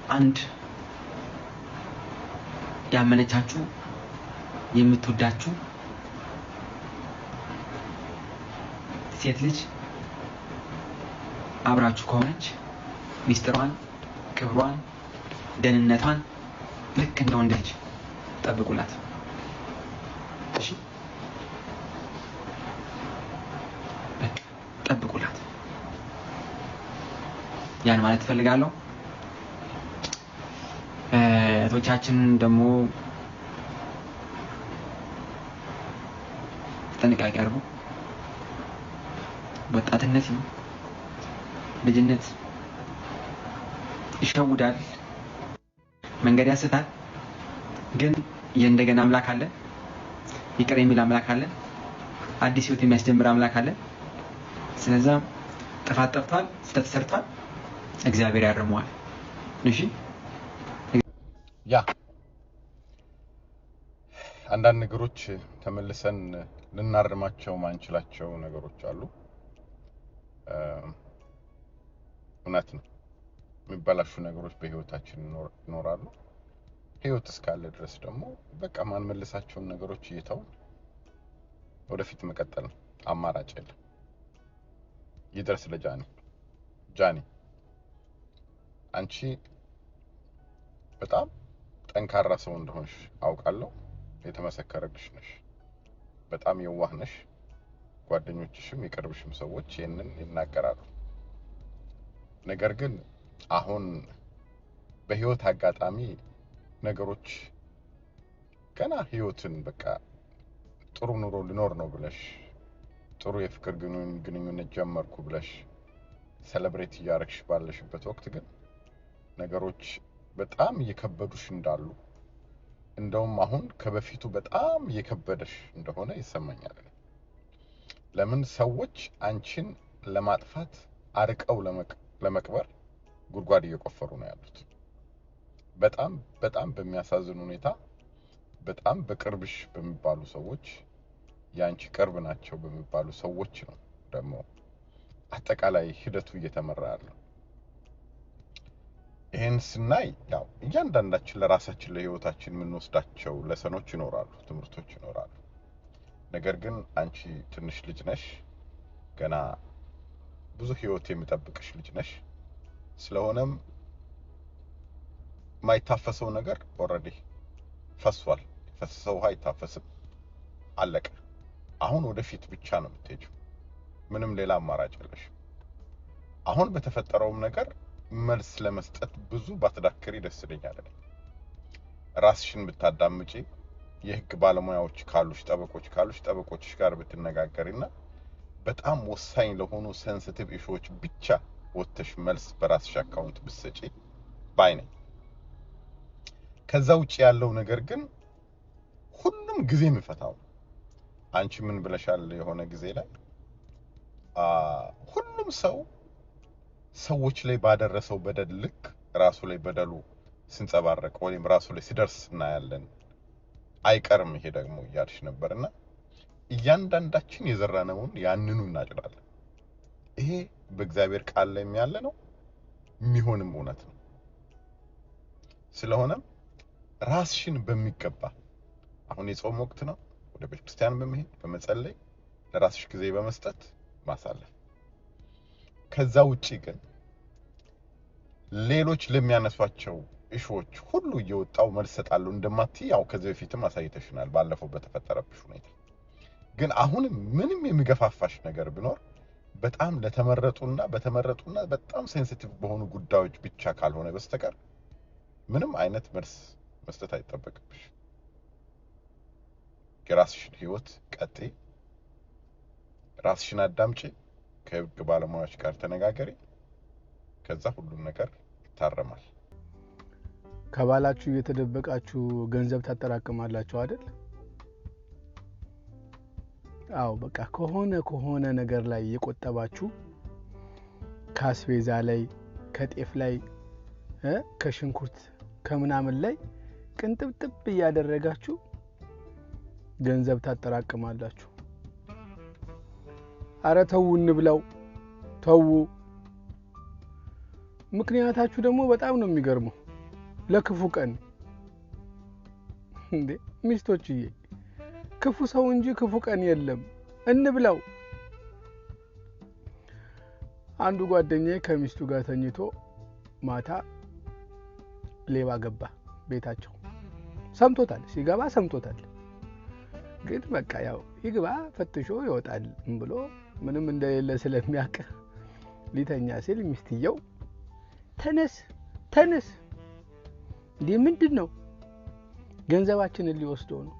አንድ ያመነቻችሁ የምትወዳችሁ ሴት ልጅ አብራችሁ ከሆነች ሚስጥሯን፣ ክብሯን፣ ደህንነቷን ልክ እንደ ወንድ ልጅ ጠብቁላት። እሺ ጠብቁላት። ያን ማለት ፈልጋለሁ። እህቶቻችን ደግሞ ጥንቃቄ አድርጉ። ወጣትነት ነው፣ ልጅነት ይሸውዳል፣ መንገድ ያስታል። ግን የእንደገና አምላክ አለ፣ ይቅር የሚል አምላክ አለ፣ አዲስ ህይወት የሚያስጀምር አምላክ አለ። ስለዚህ ጥፋት ጠፍቷል፣ ስህተት ሰርቷል፣ እግዚአብሔር ያርመዋል። እሺ ያ አንዳንድ ነገሮች ተመልሰን ልናርማቸው ማንችላቸው ነገሮች አሉ። እውነት ነው፣ የሚበላሹ ነገሮች በህይወታችን ይኖራሉ። ህይወት እስካለ ድረስ ደግሞ በቃ ማንመልሳቸውን ነገሮች እየተውን ወደፊት መቀጠል ነው፣ አማራጭ የለም። ይድረስ ለጃኒ አንቺ በጣም ጠንካራ ሰው እንደሆንሽ አውቃለሁ። የተመሰከረልሽ ነሽ። በጣም የዋህ ነሽ። ጓደኞችሽም የቅርብሽም ሰዎች ይሄንን ይናገራሉ። ነገር ግን አሁን በህይወት አጋጣሚ ነገሮች ገና ህይወትን በቃ ጥሩ ኑሮ ልኖር ነው ብለሽ ጥሩ የፍቅር ግንኙነት ጀመርኩ ብለሽ ሴሌብሬት እያረግሽ ባለሽበት ወቅት ግን ነገሮች በጣም እየከበዱሽ እንዳሉ እንደውም አሁን ከበፊቱ በጣም እየከበደሽ እንደሆነ ይሰማኛል። ለምን ሰዎች አንቺን ለማጥፋት አርቀው ለመቅበር ጉድጓድ እየቆፈሩ ነው ያሉት። በጣም በሚያሳዝን ሁኔታ በጣም በቅርብሽ በሚባሉ ሰዎች ያንቺ ቅርብ ናቸው በሚባሉ ሰዎች ነው ደግሞ አጠቃላይ ሂደቱ እየተመራ ያለው። ይሄን ስናይ ያው እያንዳንዳችን ለራሳችን ለህይወታችን የምንወስዳቸው ለሰኖች ይኖራሉ፣ ትምህርቶች ይኖራሉ። ነገር ግን አንቺ ትንሽ ልጅ ነሽ፣ ገና ብዙ ህይወት የሚጠብቅሽ ልጅ ነሽ። ስለሆነም ማይታፈሰው ነገር ኦሬዲ ፈሷል። ፈሰሰው ውሃ አይታፈስም፣ አለቀ። አሁን ወደፊት ብቻ ነው የምትሄጂው፣ ምንም ሌላ አማራጭ የለሽም። አሁን በተፈጠረውም ነገር መልስ ለመስጠት ብዙ ባትዳክሪ ደስ ይለኛል። ራስሽን ብታዳምጪ፣ የህግ ባለሙያዎች ካሉሽ፣ ጠበቆች ካሉሽ ጠበቆችሽ ጋር ብትነጋገሪና በጣም ወሳኝ ለሆኑ ሴንሲቲቭ ኢሹዎች ብቻ ወጥተሽ መልስ በራስሽ አካውንት ብትሰጪ ባይ ነኝ። ከዛ ውጪ ያለው ነገር ግን ሁሉም ጊዜ የሚፈታው። አንቺ ምን ብለሻል የሆነ ጊዜ ላይ ሁሉም ሰው ሰዎች ላይ ባደረሰው በደል ልክ ራሱ ላይ በደሉ ሲንጸባረቅ ወይም ራሱ ላይ ሲደርስ እናያለን፣ አይቀርም ይሄ ደግሞ እያልሽ ነበርና እያንዳንዳችን የዘራነውን ያንኑ እናጭዳለን። ይሄ በእግዚአብሔር ቃል ላይ ያለ ነው፣ የሚሆንም እውነት ነው። ስለሆነም ራስሽን በሚገባ አሁን የጾም ወቅት ነው፣ ወደ ቤተክርስቲያን በመሄድ በመጸለይ ለራስሽ ጊዜ በመስጠት ማሳለፍ። ከዛ ውጪ ግን ሌሎች ለሚያነሷቸው ኢሹዎች ሁሉ እየወጣው መልስ ሰጣለሁ እንደማትይ ያው ከዚህ በፊትም አሳይተሽናል ባለፈው በተፈጠረብሽ ሁኔታ። ግን አሁን ምንም የሚገፋፋሽ ነገር ቢኖር በጣም ለተመረጡና በጣም ሴንሲቲቭ በሆኑ ጉዳዮች ብቻ ካልሆነ በስተቀር ምንም አይነት መልስ መስጠት አይጠበቅብሽ። የራስሽን ህይወት ቀጥይ፣ ራስሽን አዳምጪ፣ ከህግ ባለሙያዎች ጋር ተነጋገሪ። ከዛ ሁሉም ነገር ይታረማል። ከባላችሁ እየተደበቃችሁ ገንዘብ ታጠራቅማላችሁ አይደል? አዎ በቃ ከሆነ ነገር ላይ የቆጠባችሁ ካስቤዛ ላይ፣ ከጤፍ ላይ፣ ከሽንኩርት ከምናምን ላይ ቅንጥብጥብ እያደረጋችሁ ገንዘብ ታጠራቅማላችሁ። አረ ተው እንብላው፣ ተው። ምክንያታችሁ ደግሞ በጣም ነው የሚገርመው። ለክፉ ቀን እንዴ ሚስቶችዬ ክፉ ሰው እንጂ ክፉ ቀን የለም እንብላው አንዱ ጓደኛዬ ከሚስቱ ጋር ተኝቶ ማታ ሌባ ገባ ቤታቸው ሰምቶታል ሲገባ ሰምቶታል ግን በቃ ያው ይግባ ፈትሾ ይወጣል ብሎ ምንም እንደሌለ ስለሚያውቅ ሊተኛ ሲል ሚስትየው ተነስ እንዴ ምንድነው ገንዘባችንን ሊወስደው ነው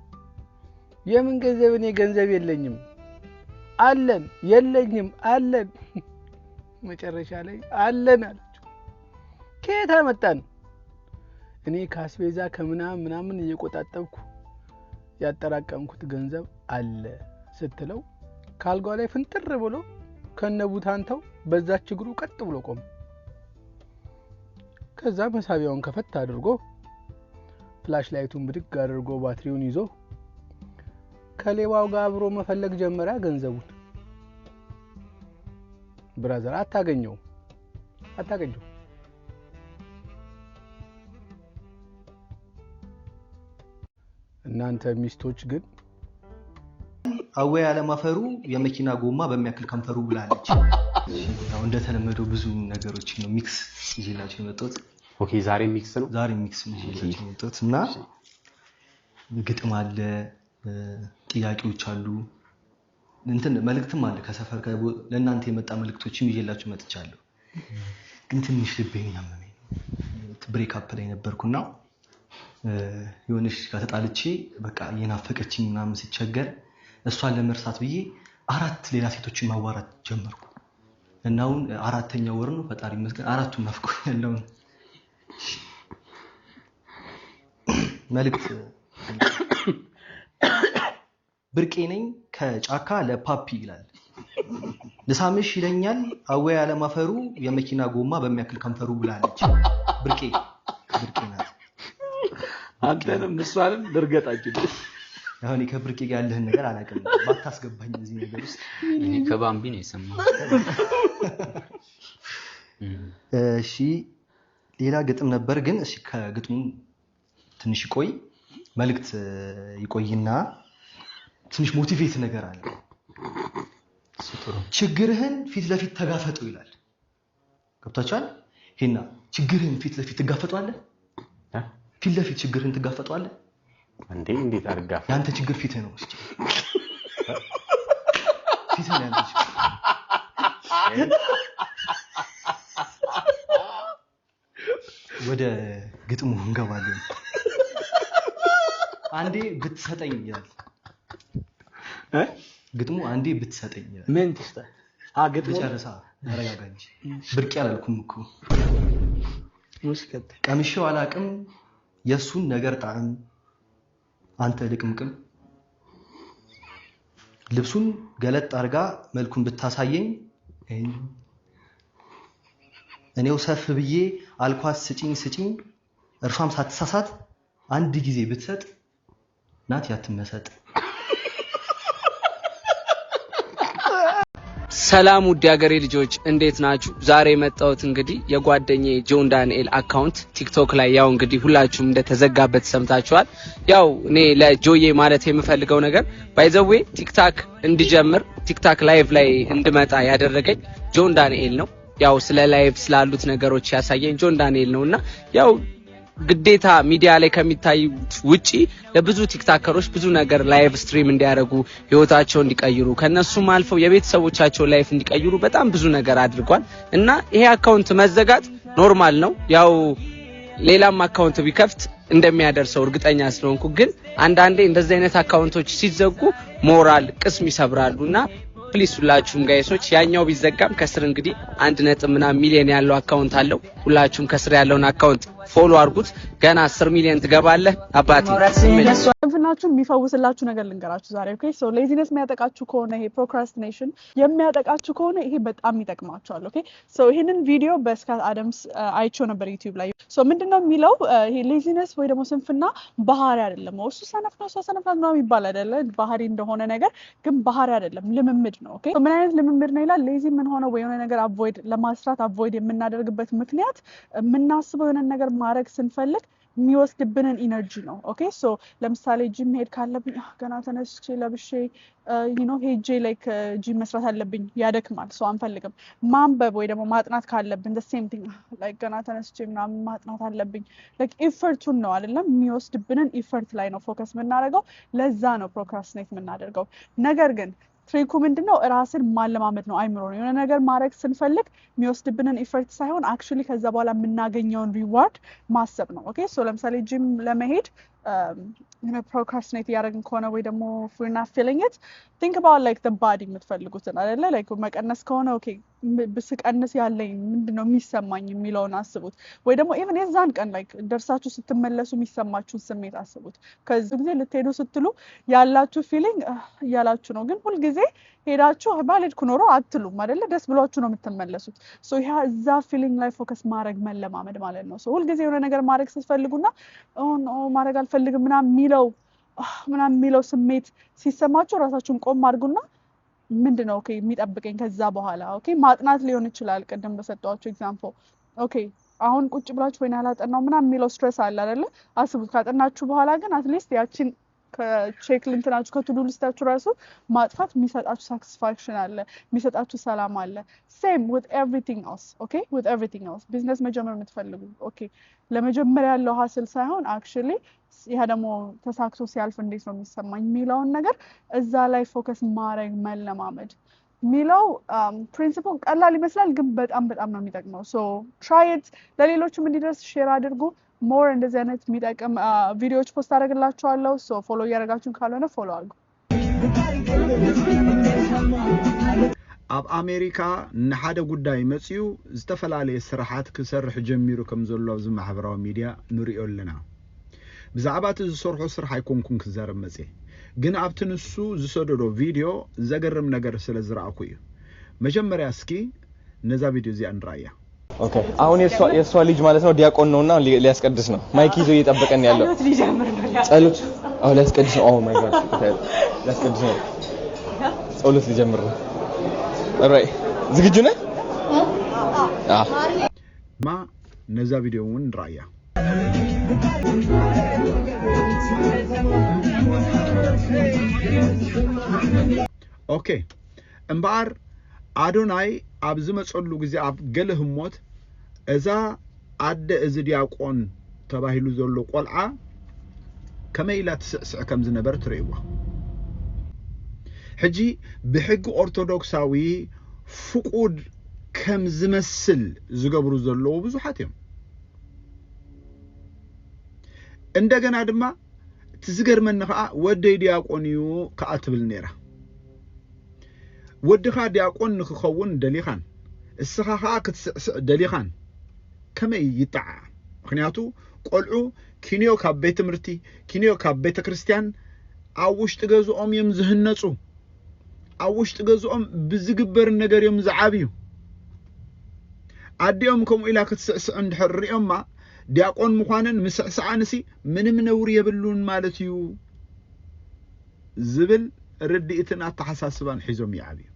የምን ገንዘብ እኔ ገንዘብ የለኝም አለን የለኝም አለን መጨረሻ ላይ አለን አለች ከየት አመጣን እኔ ካስቤዛ ከምናምን እየቆጣጠብኩ ያጠራቀምኩት ገንዘብ አለ ስትለው ካልጓ ላይ ፍንጥር ብሎ ከነቡታንተው በዛች እግሩ ቀጥ ብሎ ቆመ ከዛ መሳቢያውን ከፈት አድርጎ ፍላሽ ላይቱን ብድግ አድርጎ ባትሪውን ይዞ ከሌባው ጋር አብሮ መፈለግ ጀመረ ገንዘቡን ብራዘር አታገኘው እናንተ ሚስቶች ግን አወይ አለማፈሩ የመኪና ጎማ በሚያክል ከንፈሩ ብላለች ያው እንደተለመደው ብዙ ነገሮች ነው ሚክስ ይዤላችሁ የመጣሁት ኦኬ ዛሬ ሚክስ ነው ይዤላችሁ የመጣሁት እና ግጥም አለ ጥያቄዎች አሉ እንትን መልእክትም አለ ከሰፈር ለእናንተ የመጣ መልእክቶችም ይዤላችሁ መጥቻለሁ ግን ትንሽ ልቤን ያመመኝ ብሬክ አፕ ላይ ነበርኩና የሆነሽ ከተጣልቼ በቃ የናፈቀችኝ ምናምን ሲቸገር እሷን ለመርሳት ብዬ 4 ሌላ ሴቶችን ማዋራት ጀመርኩ እና አሁን 4ኛው ወር ነው ፈጣሪ ይመስገን 4ቱን ናፍቆኛል መልእክት ብርቄ ነኝ ከጫካ ለፓፒ ይላል ልሳምሽ ይለኛል አወይ አለማፈሩ የመኪና ጎማ በሚያክል ከንፈሩ ብላለች ብርቄ ናት አንተንም እሷንም ልርገጣችሁ አሁን ከብርቄ ጋር ያለህን ነገር አላውቅም ባታስገባኝ እዚህ ነገር ውስጥ እኔ ከባምቢ ነው የሰማው እሺ ሌላ ግጥም ነበር ግን እሺ ከግጥሙ ትንሽ ቆይ መልእክት ይቆይና ትንሽ ሞቲቬት ነገር አለ ችግርህን ፊት ለፊት ተጋፈጡ ይላል ገብታችኋል ሄና ችግርህን ፊት ለፊት ትጋፈጣለህ ፊት ለፊት ችግርህን ትጋፈጣለህ እንዴ እንዴት አርጋፍ ያንተ ችግር ፊትህ ነው እስኪ ፊትህ ነው ያንተ ወደ ግጥሙ እንገባለን አንዴ ብትሰጠኝ ይላል ግጥሙ አንዴ ብትሰጠኝ ይላል ምን ትስታ ግጥሙ ጨርሳ አረጋጋ እንጂ ብርቅ ያላልኩም እኮ ሙስከት ቀምሼው አላቅም የሱን ነገር ጣዕም አንተ ልቅምቅም ልብሱን ገለጥ አርጋ መልኩን ብታሳየኝ እኔው ሰፍ ብዬ አልኳስ ስጪኝ እርሷም ሳትሳሳት አንድ ጊዜ ብትሰጥ ናት ያትመሰጥ ሰላም ውድ ሀገሬ ልጆች እንዴት ናችሁ ዛሬ መጣሁት እንግዲህ የጓደኛዬ ጆን ዳንኤል አካውንት ቲክቶክ ላይ ያው እንግዲህ ሁላችሁም እንደተዘጋበት ሰምታችኋል ያው እኔ ለጆዬ ማለት የምፈልገው ነገር ባይዘዌ ቲክታክ እንድጀምር ቲክታክ ላይቭ ላይ እንድመጣ ያደረገኝ ጆን ዳንኤል ነው ያው ስለ ላይቭ ስላሉት ነገሮች ያሳየኝ ጆን ዳንኤል ነውና ያው ግዴታ ሚዲያ ላይ ከሚታዩት ውጪ ለብዙ ቲክታከሮች ብዙ ነገር ላይቭ ስትሪም እንዲያደርጉ ህይወታቸውን እንዲቀይሩ ከነሱም አልፈው የቤተሰቦቻቸው ላይፍ እንዲቀይሩ በጣም ብዙ ነገር አድርጓል እና ይሄ አካውንት መዘጋት ኖርማል ነው ያው ሌላም አካውንት ቢከፍት እንደሚያደርሰው እርግጠኛ ስለሆንኩ ግን አንዳንዴ እንደዚህ አይነት አካውንቶች ሲዘጉ ሞራል ቅስም ይሰብራሉና ፕሊስ ሁላችሁም ጋይሶች ያኛው ቢዘጋም ከስር እንግዲህ 1.ምና ሚሊዮን ያለው አካውንት አለው ሁላችሁም ከስር ያለውን አካውንት ፎሎ አድርጉት ገና 10 ሚሊዮን ትገባለህ አባቴ እንፍናችሁ የሚፈውስላችሁ ነገር ልንገራችሁ ዛሬ ኦኬ ሶ ሌዚነስ የሚያጠቃችሁ ከሆነ ይሄ ፕሮክራስቲኔሽን የሚያጠቃችሁ ከሆነ ይሄ በጣም ይጠቅማችኋል ኦኬ ሶ ይሄንን ቪዲዮ በስካት አደምስ አይቼው ነበር ዩቲዩብ ላይ ሶ ምንድነው የሚለው ይሄ ሌዚነስ ወይ ደግሞ ስንፍና ባህሪ አይደለም እሱ ሰነፍ ነው የሚባል አይደለ ባህሪ እንደሆነ ነገር ግን ባህሪ አይደለም ልምምድ ነው ኦኬ ምን አይነት ልምምድ ነው ይላል ሌዚ ምን ሆነ ወይ የሆነ ነገር አቮይድ የምናደርግበት ምክንያት የምናስበው የሆነ ነገር ማድረግ ስንፈልግ የሚወስድብንን ኢነርጂ ነው። ኦኬ ሶ ለምሳሌ ጂም ሄድ ካለብኝ ገና ተነስቼ ለብሼ ሄጄ ላይክ ጂም መስራት አለብኝ ያደክማል። ሶ አንፈልግም። ማንበብ ወይ ደግሞ ማጥናት ካለብን the same thing ላይክ ገና ተነስቼ ምናምን ማጥናት አለብኝ ላይክ ኢፈርቱን ነው አይደለም የሚወስድብንን ኢፈርት ላይ ነው ፎከስ የምናደርገው። ለዛ ነው ፕሮክራስቲኔት የምናደርገው። ነገር ግን ትሪኩ ምንድነው? ራስን ማለማመድ ነው። አይምሮ ነው የሆነ ነገር ማድረግ ስንፈልግ የሚወስድብንን ኢፈርት ሳይሆን አክቹሊ ከዛ በኋላ የምናገኘውን ሪዋርድ ማሰብ ነው። ኦኬ ሶ ለምሳሌ ጂም ለመሄድ ፕሮክራስቲኔት እያደረግን ከሆነ ወይ ደግሞ if we're not feeling it think about like the body የምትፈልጉትን አይደለ like መቀነስ ከሆነ ኦኬ ብስቀንስ ያለኝ ምንድነው የሚሰማኝ የሚለውን አስቡት። ወይ ደግሞ ኢቭን የዛን ቀን like ደርሳችሁ ስትመለሱ የሚሰማችሁን ስሜት አስቡት። ከዚህ ጊዜ ልትሄዱ ስትሉ ያላችሁ ፊሊንግ ያላችሁ ነው። ግን ሁል ጊዜ ሄዳችሁ ባልሄድኩ ኖሮ አትሉም አይደለ? ደስ ብሏችሁ ነው የምትመለሱት። ሶ ያ እዛ ፊሊንግ ላይ ፎከስ ማድረግ መለማመድ ማለት ነው። ሶ ሁል ጊዜ የሆነ ነገር ማድረግ ስትፈልጉና ማድረግ አልፈልግም ምናምን የሚለው ስሜት ሲሰማችሁ ራሳችሁን ቆም አድርጉና ምንድነው ኦኬ የሚጠብቀኝ ከዛ በኋላ ኦኬ ማጥናት ሊሆን ይችላል። ቅድም በሰጠኋችሁ ኤግዛምፕል ኦኬ አሁን ቁጭ ብላችሁ ወይና ያላጠናው ምናምን የሚለው ስትሬስ አለ አይደለ? አስቡት። ካጠናችሁ በኋላ ግን አትሊስት ያቺን ከቼክ ልንትናችሁ ከቱዱ ሊስታችሁ ራሱ ማጥፋት የሚሰጣችሁ ሳቲስፋክሽን አለ፣ የሚሰጣችሁ ሰላም አለ። ሴም with everything else ኦኬ with everything else ቢዝነስ መጀመር የምትፈልጉ ኦኬ ለመጀመሪያ ያለው ሀስል ሳይሆን አክቹሊ ያ ደግሞ ተሳክቶ ሲያልፍ እንዴት ነው የሚሰማኝ የሚለውን ነገር እዛ ላይ ፎከስ ማድረግ መለማመድ ሚለው ፕሪንሲፕል ቀላል ይመስላል፣ ግን በጣም ነው የሚጠቅመው። ሶ ትራይ ኢት። ለሌሎችም እንዲደርስ ሼር አድርጉ። ሞር እንደዚህ አይነት የሚጠቅም ቪዲዮዎች ፖስት አደርግላችኋለሁ። ሶ ፎሎ እያደረጋችሁን ካልሆነ ፎሎ አድርጉ። ኣብ ኣሜሪካ ንሓደ ጉዳይ መጽዩ ዝተፈላለዩ ስራሓት ክሰርሕ ጀሚሩ ከም ዘሎ ኣብዚ ማሕበራዊ ሚድያ ንሪኦ ኣለና። ብዛዕባ እቲ ዝሰርሖ ስራሕ ኣይኮንኩን ክዛረብ መጽ ግን ኣብቲ ንሱ ዝሰደዶ ቪድዮ ዘገርም ነገር ስለ ዝረኣኩ እዩ። መጀመርያ እስኪ ነዛ ቪድዮ እዚኣ ንራእያ። ኦኬ አሁን የሷ ልጅ ማለት ነው ዲያቆን ነውና ሊያስቀድስ ነው። ማይክ ይዞ እየጠበቀን ያለው ጸሎት ሊያስቀድስ ነው። ኦ ማይ ጋድ ሊያስቀድስ ነው። ጸሎት ሊጀምር ነው። ኦራይት ዝግጁ ነህ? ማ ነዛ ቪዲዮውን ንራእያ። ኦኬ እምባር አዶናይ ኣብ ዝመጸሉ ጊዜ ኣብ ገለ ህሞት እዛ ኣደ እዚ ዲያቆን ተባሂሉ ዘሎ ቆልዓ ከመይ ኢላ ትስዕስዕ ከም ዝነበር ትርእይዋ። ሕጂ ብሕጊ ኦርቶዶክሳዊ ፍቁድ ከም ዝመስል ዝገብሩ ዘለዉ ብዙሓት እዮም። እንደገና ድማ ትዝገርመኒ ከዓ ወደይ ዲያቆን እዩ ከዓ ትብል ነይራ። ወድኻ ዲያቆን ንክኸውን ደሊኻን እስኻ ከዓ ክትስዕስዕ ደሊኻን ከመይ ይጣዓ? ምክንያቱ ቆልዑ ኪንዮ ካብ ቤት ትምህርቲ ኪንዮ ካብ ቤተ ክርስቲያን ኣብ ውሽጢ ገዝኦም እዮም ዝህነፁ። ኣብ ውሽጢ ገዝኦም ብዝግበር ነገር እዮም ዝዓብዩ። ኣዲኦም ከምኡ ኢላ ክትስዕስዕ እንድሕር ሪኦማ ዲያቆን ምዃንን ምስዕስዓንሲ ምንም ነውሪ የብሉን ማለት እዩ ዝብል ርድኢትን ኣተሓሳስባን ሒዞም ይዓብዩ።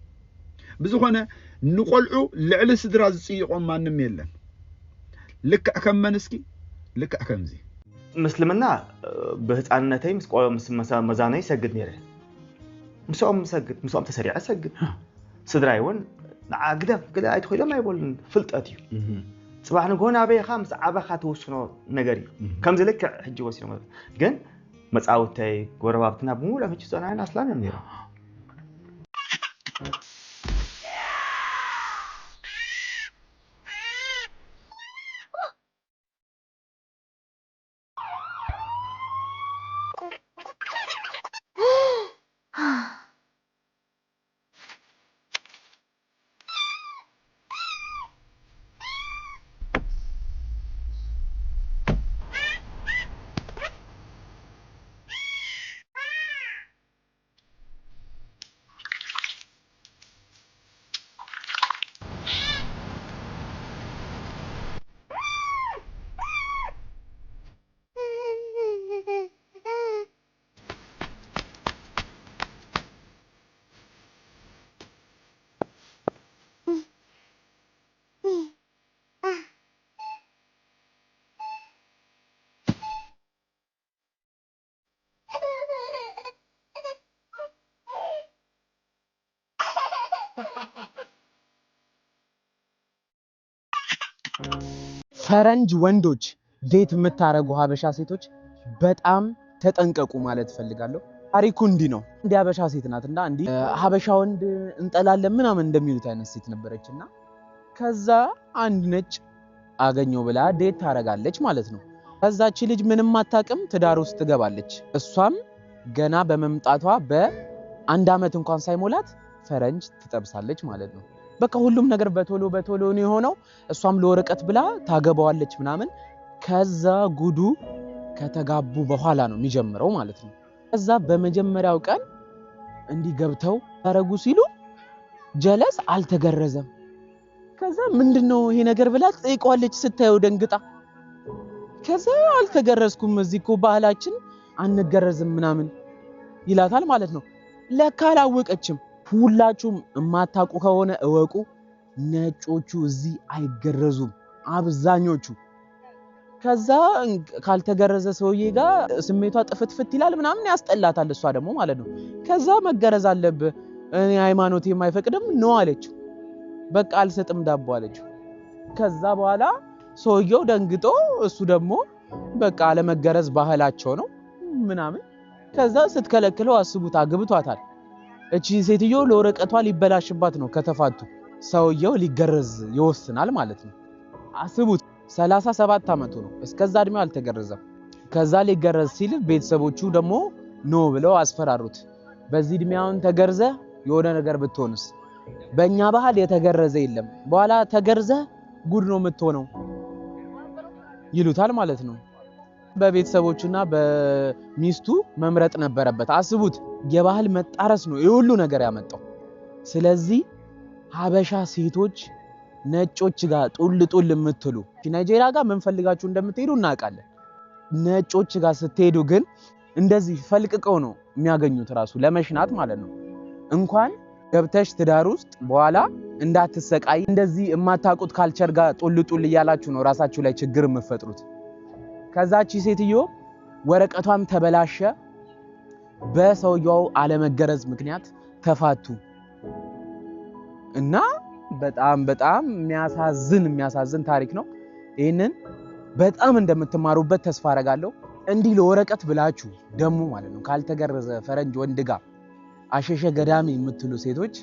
ብዝኾነ ንቆልዑ ልዕሊ ስድራ ዝፅይቖም ማንም የለን። ልክዕ ከም መን እስኪ ልክዕ ከምዚ ምስልምና በህፃንነተይ ምስ መዛነይ ሰግድ ነይረ። ምስኦም ተሰሪዐ ሰግድ ስድራይ እውን ንዓግደም ገለ ኣይትኸይሎም ኣይበሉን ፍልጠት እዩ። ጽባሕ ንጎና በይኻ ምስ ዓበኻ ተወስኖ ነገር እዩ። ከምዚ ልክዕ ሕጂ ወሲኖም ግን መጻውተይ ጎረባብትና ብሙሉ ሕጂ ጸናይን ኣስላን እዮም ነይሮም። ፈረንጅ ወንዶች ዴት የምታረጉ ሀበሻ ሴቶች በጣም ተጠንቀቁ ማለት ፈልጋለሁ። ታሪኩ እንዲህ ነው። እንዲህ ሀበሻ ሴት ናትና እንዲህ ሀበሻ ወንድ እንጠላለን ምናምን እንደሚሉት አይነት ሴት ነበረችና ከዛ አንድ ነጭ አገኘው ብላ ዴት ታረጋለች ማለት ነው። ከዛች ልጅ ምንም አታውቅም፣ ትዳር ውስጥ ትገባለች። እሷም ገና በመምጣቷ በአንድ አመት እንኳን ሳይሞላት ፈረንጅ ትጠብሳለች ማለት ነው። በቃ ሁሉም ነገር በቶሎ ነው የሆነው። እሷም ለወረቀት ብላ ታገባዋለች ምናምን። ከዛ ጉዱ ከተጋቡ በኋላ ነው የሚጀምረው ማለት ነው። ከዛ በመጀመሪያው ቀን እንዲህ ገብተው ታረጉ ሲሉ ጀለስ አልተገረዘም። ከዛ ምንድነው ይሄ ነገር ብላ ጠይቀዋለች ስታየው ደንግጣ። ከዛ አልተገረዝኩም እዚህ እኮ ባህላችን አንገረዝም ምናምን ይላታል ማለት ነው። ለካ አላወቀችም። ሁላችሁም የማታውቁ ከሆነ እወቁ፣ ነጮቹ እዚህ አይገረዙም አብዛኞቹ። ከዛ ካልተገረዘ ሰውዬ ጋር ስሜቷ ጥፍትፍት ይላል ምናምን ያስጠላታል እሷ ደግሞ ማለት ነው። ከዛ መገረዝ አለብህ እኔ ሃይማኖቴ የማይፈቅድም ነው አለችው። በቃ አልሰጥም ዳቦ አለችው። ከዛ በኋላ ሰውየው ደንግጦ እሱ ደግሞ በቃ አለመገረዝ ባህላቸው ነው ምናምን። ከዛ ስትከለክለው አስቡት አግብቷታል። እቺ ሴትዮ ለወረቀቷ ሊበላሽባት ነው ከተፋቱ። ሰውየው ሊገረዝ ይወስናል ማለት ነው። አስቡት 37 አመቱ ነው። እስከዛ እድሜው አልተገረዘም። ከዛ ሊገረዝ ሲል ቤተሰቦቹ ደግሞ ኖ ብለው አስፈራሩት። በዚህ እድሜያውን ተገርዘ የሆነ ነገር ብትሆንስ? በእኛ ባህል የተገረዘ የለም፣ በኋላ ተገርዘ ጉድ ነው የምትሆነው ይሉታል ማለት ነው። በቤተሰቦቹና በሚስቱ መምረጥ ነበረበት። አስቡት የባህል መጣረስ ነው ይሁሉ ነገር ያመጣው። ስለዚህ ሀበሻ ሴቶች ነጮች ጋር ጡል የምትሉ ናይጄሪያ ጋር ምን ፈልጋችሁ እንደምትሄዱ እናውቃለን። ነጮች ጋር ስትሄዱ ግን እንደዚህ ፈልቅቀው ነው የሚያገኙት ራሱ ለመሽናት ማለት ነው። እንኳን ገብተሽ ትዳር ውስጥ በኋላ እንዳትሰቃይ እንደዚህ የማታውቁት ካልቸር ጋር ጡል እያላችሁ ነው ራሳችሁ ላይ ችግር የምትፈጥሩት። ከዛቺ ሴትዮ ወረቀቷም ተበላሸ። በሰውየው አለመገረዝ ምክንያት ተፋቱ እና በጣም የሚያሳዝን ታሪክ ነው። ይሄንን በጣም እንደምትማሩበት ተስፋ አረጋለሁ። እንዲህ ለወረቀት ብላችሁ ደሙ ማለት ነው ካልተገረዘ ፈረንጅ ወንድ ጋር አሸሸ ገዳሚ የምትሉ ሴቶች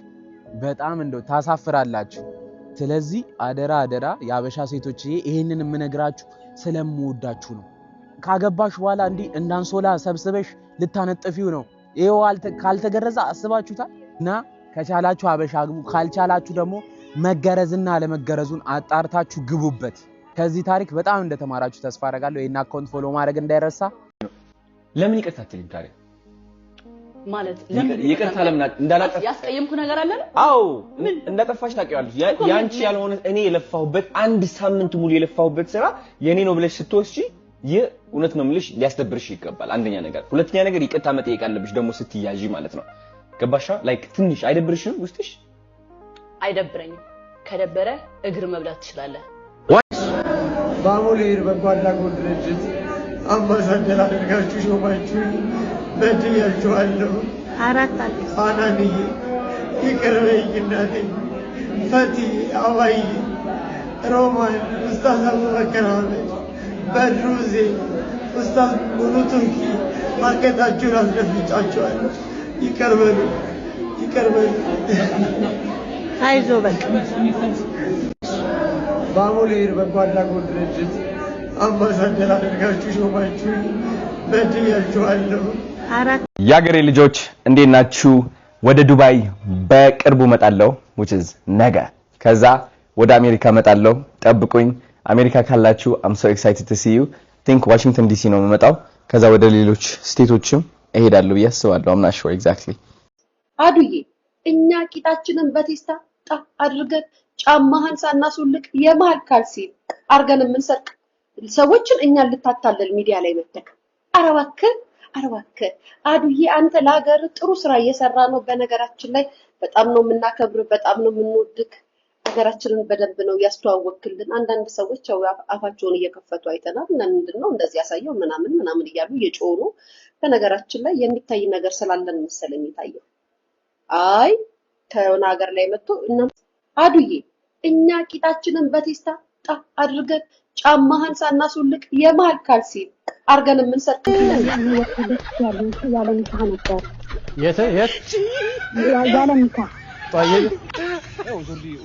በጣም እንደው ታሳፍራላችሁ። ስለዚህ አደራ የአበሻ ሴቶች ይሄንን የምነግራችሁ ስለምወዳችሁ ነው። ካገባሽ በኋላ እንዲህ እንዳንሶላ ሰብስበሽ ልታነጥፊው ነው። ይሄው ካልተገረዘ አስባችሁታል። እና ከቻላችሁ አበሻ ግቡ፣ ካልቻላችሁ ደግሞ መገረዝና ለመገረዙን አጣርታችሁ ግቡበት። ከዚህ ታሪክ በጣም እንደተማራችሁ ተስፋ አደርጋለሁ። ይሄን አካውንት ፎሎ ማድረግ እንዳይረሳ። ለምን ይቅርታ አትልም ታዲያ? ማለት ይቅርታ ለምን እንዳላጠፋ ያስቀየምኩ ነገር አለ? አዎ እንዳጠፋሽ ታውቂዋለሽ። ያንቺ ያልሆነ እኔ የለፋሁበት አንድ ሳምንት ሙሉ የለፋሁበት ስራ የኔ ነው ብለሽ ስትወስጂ እውነት ነው የምልሽ ሊያስደብርሽ ይገባል። አንደኛ ነገር። ሁለተኛ ነገር ይቅርታ መጠየቅ አለብሽ ደግሞ ስትያዢ ማለት ነው። ገባሻ? ላይክ ትንሽ አይደብርሽም ውስጥሽ? አይደብረኝም። ከደበረ እግር መብላት ትችላለህ። ባሙሌር በጎ አድራጎት ድርጅት አምባሳደር አድርጋችሁ ሾማችሁ በድያችኋለሁ። አናንዬ ይቅር በይኝ እናቴ። ፈቲ አዋይ ሮማን ኡስታዝ አቡበከር አህመድ በድሩዜ ኡስታዝ ሙሉ ቱርኪ ማቀታችሁን አስደፍጫችኋለሁ። ይቅር በሉ። አይዞ በቃ ባሙሌር በጎ አድራጎት ድርጅት አምባሳደር አድርጋችሁ ሾማችሁ በድያችኋለሁ። የአገሬ ልጆች እንዴት ናችሁ? ወደ ዱባይ በቅርቡ መጣለሁ which is ነገ። ከዛ ወደ አሜሪካ መጣለሁ፣ ጠብቁኝ። አሜሪካ ካላችሁ I'm so excited to see you. think ዋሽንግተን ዲሲ ነው የምመጣው። ከዛ ወደ ሌሎች ስቴቶችም እሄዳለሁ ብዬ አስባለሁ። I'm not sure exactly። አዱዬ እኛ ቂጣችንን በቴስታ ጣ አድርገን ጫማህን ሳናስውልቅ የማል ካልሲ አርገን የምንሰርቅ ሰዎችን እኛን ልታታለል ሚዲያ ላይ መተክ። አረባከ አዱዬ አንተ ለሀገር ጥሩ ስራ እየሰራ ነው። በነገራችን ላይ በጣም ነው የምናከብር፣ በጣም ነው የምንወድክ። ሀገራችንን በደንብ ነው ያስተዋወክልን። አንዳንድ ሰዎች ያው አፋቸውን እየከፈቱ አይተናል። እና ምንድነው እንደዚህ ያሳየው ምናምን እያሉ እየጮሩ በነገራችን ላይ የሚታይ ነገር ስላለን መሰለኝ የታየው። አይ ከሆነ ሀገር ላይ መጥቶ እና አዱዬ እኛ ቂጣችንን በቴስታ ጣ አድርገን ጫማህን ሳናስወልቅ የመሃል ካልሲ አርገን የምንሰርቅ ያለ ኒካ ነበር የት ያለ ኒካ طيب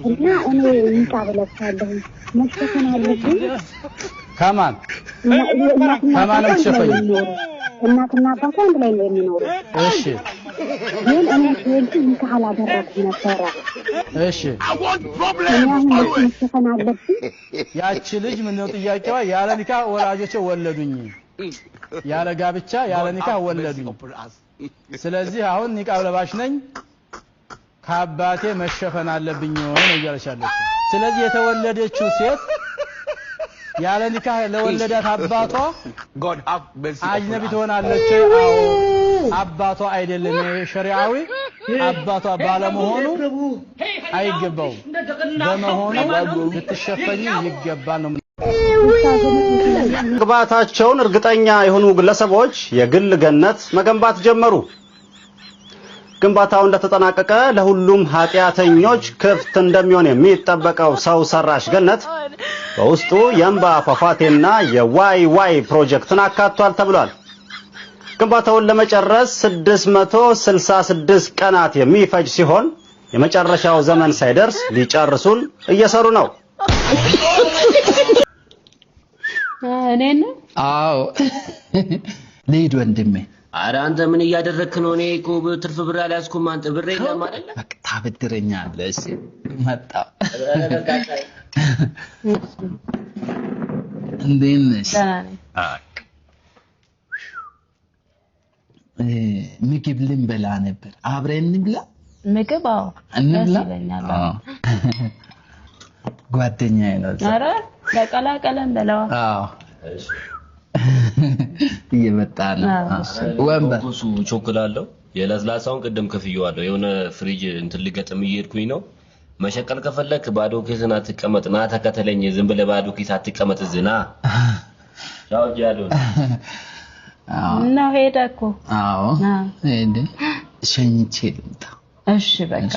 እና እኔ ኒካ ብለሻለሁ መሸፈን አለብኝ ከማን ተሸፈኝ እናትና አባቷ አንድ ላይ ነው የሚኖሩ እሺ ግን እኔ ወልድ ኒካ አላደረኩም ነበር እሺ እኔ መሸፈን አለብኝ ያቺ ልጅ ምን ነው ጥያቄዋ ያለ ኒካ ወላጆቼ ወለዱኝ ያለ ጋብቻ ያለ ኒካ ወለዱኝ ስለዚህ አሁን ኒካ ለባሽ ነኝ ከአባቴ መሸፈን አለብኝ ነው እያለቻለች ስለዚህ የተወለደችው ሴት ያለ ኒካ ለወለዳት አባቷ አጅነቢ ትሆናለች አው አባቷ አይደለም ሸሪዓዊ አባቷ ባለመሆኑ አይገባው በመሆኑ ልትሸፈኝ ይገባል ነው ግባታቸውን እርግጠኛ የሆኑ ግለሰቦች የግል ገነት መገንባት ጀመሩ ግንባታው እንደተጠናቀቀ ለሁሉም ኃጢያተኞች ክፍት እንደሚሆን የሚጠበቀው ሰው ሰራሽ ገነት በውስጡ የእንባ ፏፏቴና የዋይ ፕሮጀክትን አካቷል ተብሏል ግንባታውን ለመጨረስ 666 ቀናት የሚፈጅ ሲሆን የመጨረሻው ዘመን ሳይደርስ ሊጨርሱን እየሰሩ ነው እኔን አዎ ልሂድ ወንድሜ አረ አንተ ምን እያደረክ ነው እኔ እኮ ትርፍ ብር አልያዝኩም አንተ ብር የለም አይደል በቃ ታበድረኛለህ እሺ መጣ እንዴት ነሽ ምግብ ልንበላ ነበር አብረን እንብላ ምግብ አዎ እንብላ አዎ ጓደኛዬ ነው አረ ለቀላቀለን በላው አዎ እየመጣን ወንበር ኩሱ ቾኮላለው የለስላሳውን ቅድም ከፍየዋለሁ የሆነ ፍሪጅ እንትን ልገጥም እየሄድኩኝ ነው መሸቀል ከፈለክ ባዶ ኪስና ተቀመጥና ተከተለኝ ዝም ብለህ ባዶ ኪስ አትቀመጥ ዝና ቻው ጃሎ ነው ሄደኩ አዎ ሄደ ሸኝቼ ልምጣ እሺ በቃ